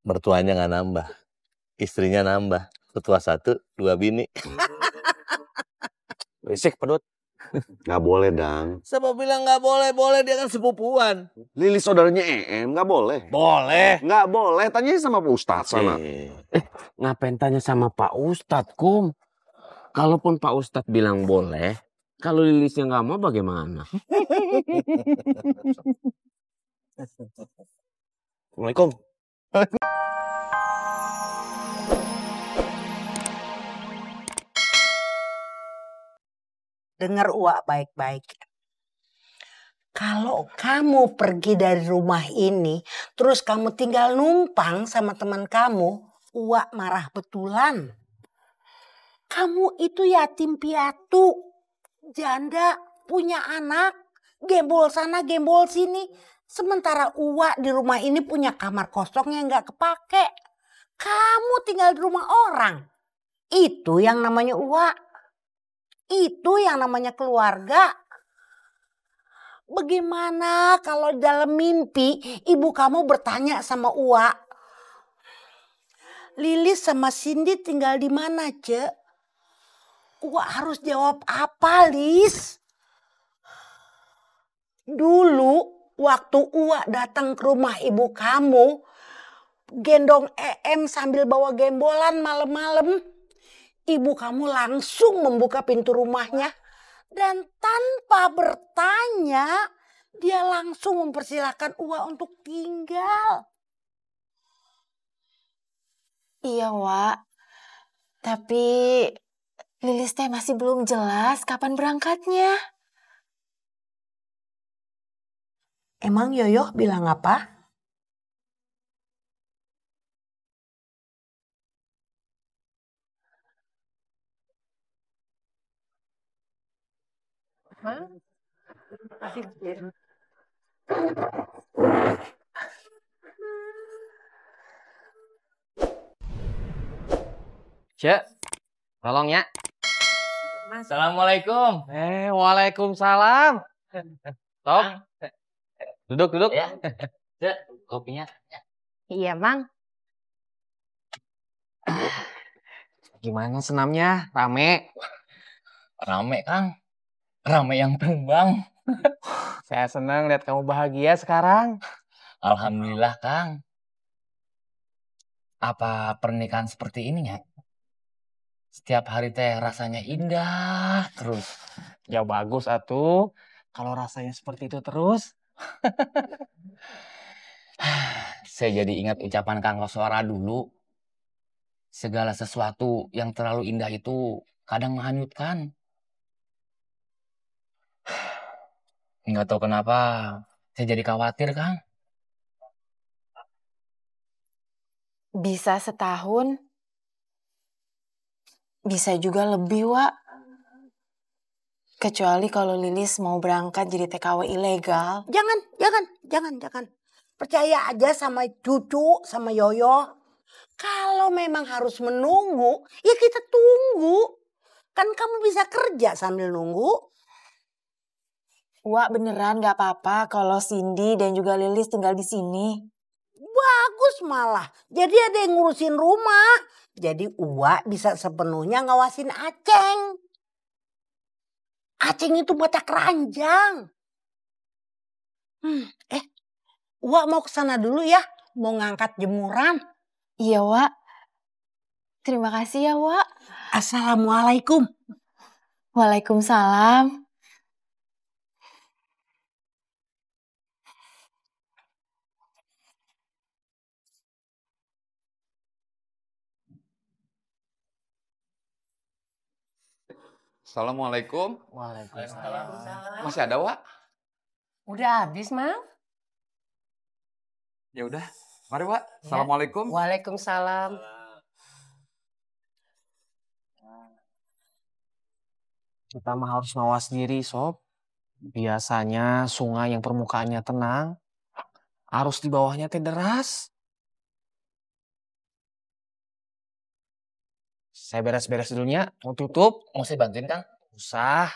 mertuanya nggak nambah, istrinya nambah. Ketua 1, 2 bini. Berisik pedut. Nggak boleh, Dang. Siapa bilang nggak boleh? Boleh, dia kan sepupuan. Lilis saudaranya Em, nggak boleh. Boleh. Nggak boleh, tanya sama Pak Ustadz sana. Ngapain tanya sama Pak Ustadz, Kum? Kalaupun Pak Ustadz bilang boleh, kalau Lilisnya nggak mau bagaimana? Assalamualaikum. Dengar Uak baik-baik. Kalau kamu pergi dari rumah ini, terus kamu tinggal numpang sama teman kamu, Uak marah betulan. Kamu itu yatim piatu, janda, punya anak, gembol sana, gembol sini. Sementara Uak di rumah ini punya kamar kosong yang gak kepake. Kamu tinggal di rumah orang. Itu yang namanya Uak. Itu yang namanya keluarga. Bagaimana kalau dalam mimpi ibu kamu bertanya sama Uak, Lilis sama Cindy tinggal di mana, Cek? Uak harus jawab apa, Lis? Dulu waktu Uak datang ke rumah ibu kamu, gendong Em sambil bawa gembolan malam-malam, ibu kamu langsung membuka pintu rumahnya. Dan tanpa bertanya, dia langsung mempersilahkan Uak untuk tinggal. Iya, Wak. Tapi Lilis teh masih belum jelas kapan berangkatnya. Emang Yoyo bilang apa? Cek, tolong ya. Assalamualaikum. Waalaikumsalam. Top. Duduk. Ya. Cek, kopinya. Iya, Mang. Gimana senamnya? Rame? Rame, Kang. Rame yang tumbang. Saya senang lihat kamu bahagia sekarang. Alhamdulillah, Kang. Apa pernikahan seperti ini ya? Setiap hari teh rasanya indah terus. Ya bagus atuh. Kalau rasanya seperti itu terus. Saya jadi ingat ucapan Kang Koswara dulu. Segala sesuatu yang terlalu indah itu kadang menghanyutkan. Nggak tahu kenapa saya jadi khawatir, Kang. Bisa setahun. Bisa juga lebih, Wak. Kecuali kalau Lilis mau berangkat jadi TKW ilegal. Jangan. Percaya aja sama cucu, sama Yoyo. Kalau memang harus menunggu, ya kita tunggu. Kan kamu bisa kerja sambil nunggu. Wak beneran gak apa-apa kalau Cindy dan juga Lilis tinggal di sini. Bagus malah. Jadi ada yang ngurusin rumah. Jadi Uak bisa sepenuhnya ngawasin Aceng. Aceng itu mata keranjang. Uak mau kesana dulu ya. Mau ngangkat jemuran. Iya, Wak. Terima kasih ya, Wak. Assalamualaikum. Waalaikumsalam. Assalamualaikum. Waalaikumsalam. Masih ada, Wak? Udah habis, Mang? Ya udah. Mari, Wak. Assalamualaikum. Waalaikumsalam. Kita mah harus mawas diri, Sob. Biasanya sungai yang permukaannya tenang, arus di bawahnya teh deras. Saya beres-beres dulunya, mau tutup. Mau saya bantuin, Kang? Usah.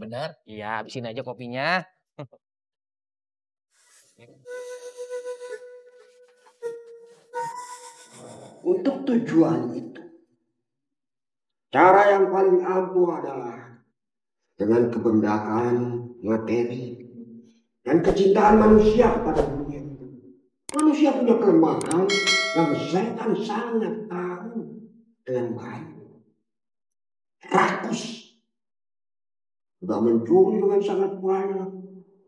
Benar. Iya, habisin aja kopinya. untuk tujuan itu. Cara yang paling ampuh adalah dengan kebendakaan materi dan kecintaan manusia pada dunia itu. Manusia punya kelemahan yang setan sangat tahu dengan baik. Rakus. Sudah mencuri dengan sangat banyak.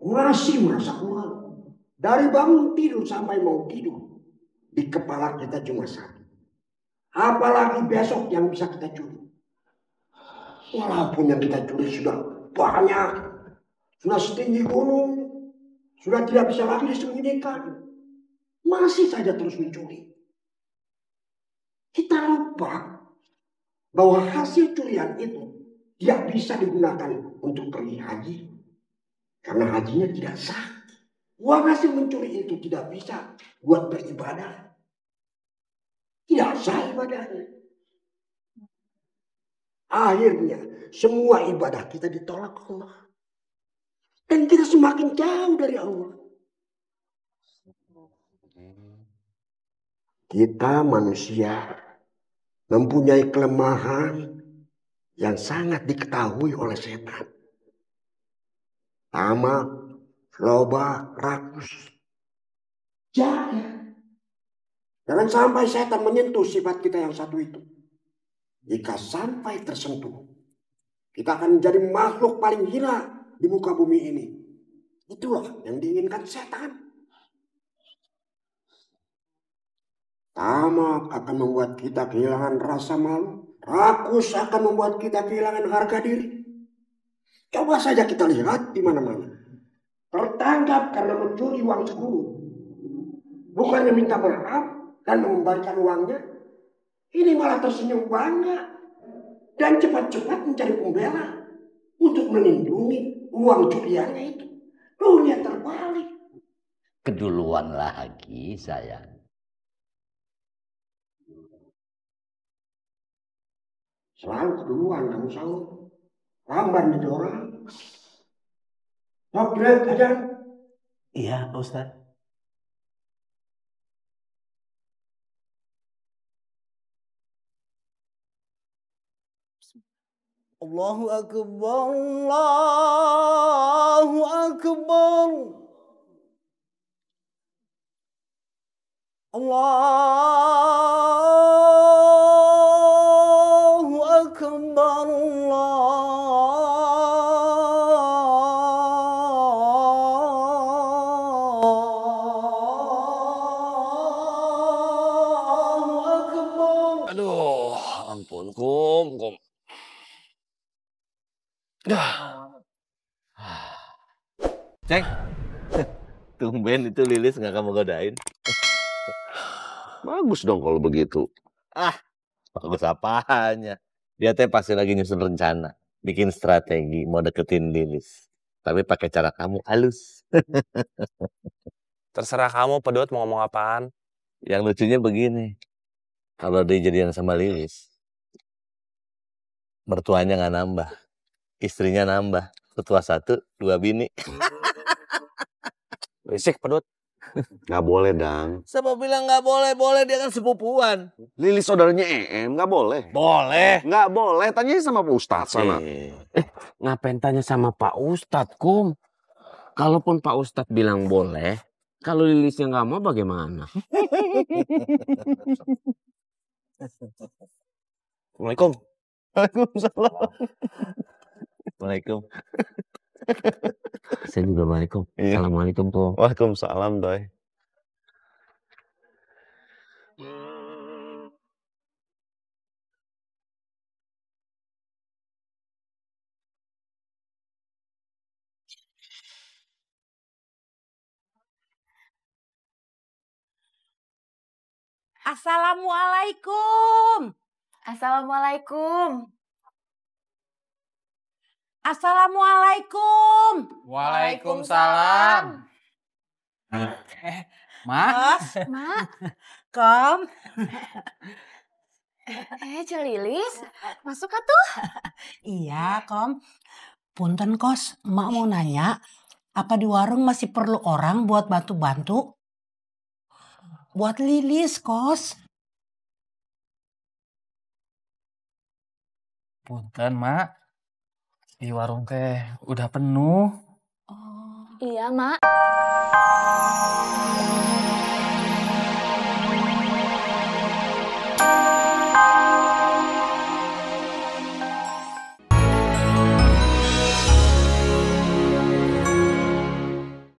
Masih merasa kurang. Dari bangun tidur sampai mau tidur. Di kepala kita cuma satu. Apalagi besok yang bisa kita curi. Walaupun yang kita curi sudah banyak. Sudah setinggi gunung. Sudah tidak bisa lagi disembunyikan. Masih saja terus mencuri. Kita lupa bahwa hasil curian itu tidak bisa digunakan untuk pergi haji. Karena hajinya tidak sah. Uang hasil mencuri itu tidak bisa buat beribadah. Tidak sah ibadahnya. Akhirnya semua ibadah kita ditolak Allah. Dan kita semakin jauh dari Allah. Kita manusia mempunyai kelemahan yang sangat diketahui oleh setan. Tamak, loba, rakus. Jaga. Jangan sampai setan menyentuh sifat kita yang satu itu. Jika sampai tersentuh, kita akan menjadi makhluk paling hina di muka bumi ini. Itulah yang diinginkan setan. Tamak akan membuat kita kehilangan rasa malu. Rakus akan membuat kita kehilangan harga diri. Coba saja kita lihat di mana-mana. Tertangkap karena mencuri uang 10. Bukannya minta maaf dan mengembalikan uangnya. Ini malah tersenyum bangga. Dan cepat-cepat mencari pembela. Untuk melindungi uang curiannya itu. Dunia terbalik. Keduluan lagi saya. Selalu keduluan kamu selalu. Lamban jadi orang. Tablet aja. Iya, Pak Ustadz. Allahu Akbar, Allahu Akbar. Allahu Akbar, Allahu Akbar. Aduh, ampun, Kum. Ceng, tumben itu Lilis nggak kamu godain. Bagus dong kalau begitu. Bagus apanya? Dia teh pasti lagi nyusun rencana, bikin strategi mau deketin Lilis. Tapi pakai cara kamu halus. Terserah kamu, Pedut, mau ngomong apaan. Yang lucunya begini, kalau dia jadian sama Lilis, mertuanya nggak nambah, istrinya nambah, ketua 1, 2 bini. Berisik, Pedut. Nggak boleh, Dang. Siapa bilang nggak boleh? Boleh, dia kan sepupuan. Lilis saudaranya Em, nggak boleh. Boleh. Nggak boleh, tanya sama Pak Ustadz sana. Ngapain tanya sama Pak Ustadz, Kum? Kalaupun Pak Ustadz bilang boleh, kalau Lilisnya nggak mau bagaimana? Assalamualaikum. Waalaikumsalam. Waalaikum. Saya juga waalaikum. Assalamualaikum, Kum. Waalaikumsalam, Doi. Assalamualaikum. Assalamualaikum. Assalamualaikum. Waalaikumsalam. Mak. Mak. Kom. Celilis, masuk atuh. Iya, Kom. Punten, Kos. Emak mau nanya, apa di warung masih perlu orang buat bantu-bantu? Buat Lilis, Kos. Punten, Mak. Di warung teh udah penuh. Iya, Mak.